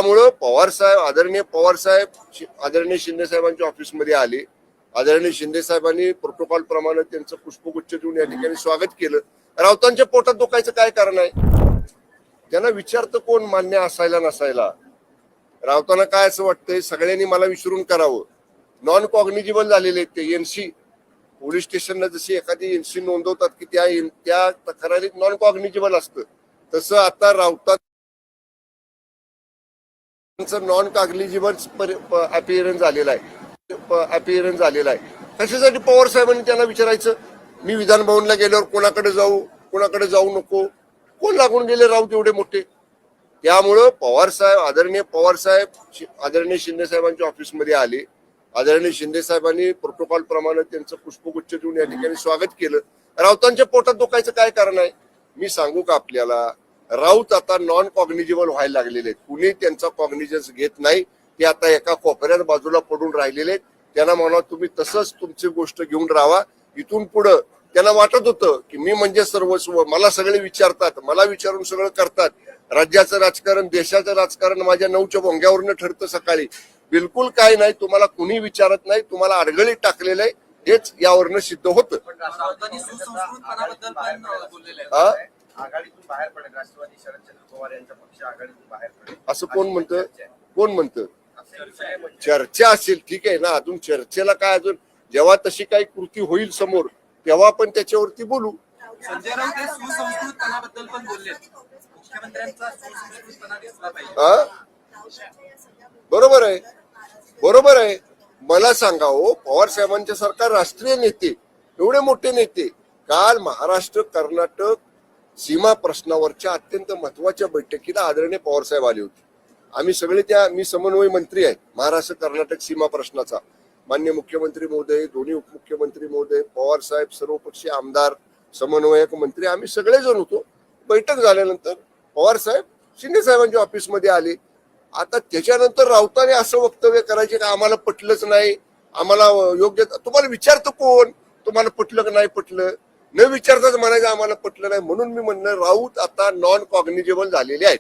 त्यामुळं पवार साहेब, आदरणीय पवार साहेब आदरणीय शिंदे साहेबांच्या ऑफिसमध्ये आले. आदरणीय शिंदे साहेबांनी प्रोटोकॉल प्रमाणे त्यांचं पुष्पगुच्छ देऊन या ठिकाणी स्वागत केलं. राऊतांच्या पोटात दुखायचं काय कारण आहे? त्यांना विचारतं कोण मान्य असायला नसायला. राऊतांना काय असं वाटतंय सगळ्यांनी मला विचारून करावं. नॉन कॉग्निजिबल झालेले ते एनसी पोलीस स्टेशनला जशी एखादी एनसी नोंदवतात की त्या तक्रारीत नॉन कॉग्निजिबल असतं, तसं आता राऊतांचं नॉन कॉग्निजिबल अपीअरन्स झालेला आहे. कशासाठी पवार साहेबांनी त्यांना विचारायचं मी विधान भवनला गेल्यावर कोणाकडे जाऊ नको? कोण लागून गेले राऊत एवढे मोठे? त्यामुळं आदरणीय पवार साहेब आदरणीय शिंदे साहेबांच्या ऑफिसमध्ये आले. आदरणीय शिंदे साहेबांनी प्रोटोकॉल प्रमाणे त्यांचं पुष्पगुच्छ देऊन या ठिकाणी स्वागत केलं. राऊतांच्या पोटात दुखायचं काय कारण आहे? मी सांगू का आपल्याला, राऊत आता नॉन कॉग्निजिबल व्हायला लागलेले आहेत. कुणी त्यांचा कॉग्निजन्स घेत नाही. ते आता एका कोपऱ्यात बाजूला पडून राहिलेले आहेत. त्यांना म्हणा तुम्ही तसंच तुमची गोष्ट घेऊन राहा. इथून पुढं त्यांना वाटत होतं की मी म्हणजे सर्वस्व, मला सगळे विचारतात, मला विचारून सगळं करतात. राज्याचं राजकारण, देशाचं राजकारण माझ्या 9च्या भोंग्यावरनं ठरतं सकाळी. बिलकुल काय नाही, तुम्हाला कुणी विचारत नाही, तुम्हाला अडगळीत टाकलेलं आहे, हेच यावरनं सिद्ध होतं. असं कोण म्हणतं? चर्चा असेल ठीक आहे ना, अजून चर्चेला काय, अजून जेव्हा तशी काही कृती होईल समोर तेव्हा आपण त्याच्यावरती बोलू. संजय राऊत हे सुसंस्कृतपणाबद्दल पण बोलले. मुख्यमंत्र्यांचा सुसंस्कृतपणा दिसला पाहिजे. बरोबर आहे. मला सांगा हो, पवार साहेबांच्या सारखा राष्ट्रीय नेते, एवढे मोठे नेते, काल महाराष्ट्र कर्नाटक सीमा प्रश्नावरच्या अत्यंत महत्वाच्या बैठकीला आदरणीय पवार साहेब आले होते. आम्ही सगळे मी समन्वय मंत्री आहे महाराष्ट्र कर्नाटक सीमा प्रश्नाचा. माननीय मुख्यमंत्री महोदय, दोन्ही उपमुख्यमंत्री महोदय, पवार साहेब, सर्वपक्षीय आमदार, समन्वयक मंत्री, आम्ही सगळेजण होतो. बैठक झाल्यानंतर पवार साहेब शिंदे साहेबांच्या ऑफिसमध्ये आले. आता त्याच्यानंतर राऊतांनी असं वक्तव्य करायचे का आम्हाला पटलंच नाही, आम्हाला योग्य, तुम्हाला विचारतं कोण तुम्हाला पटलं का नाही पटलं? न विचारताच म्हणायचं आम्हाला पटलं नाही. म्हणून मी म्हणलं राऊत आता नॉन कॉग्निजिबल झालेले आहेत.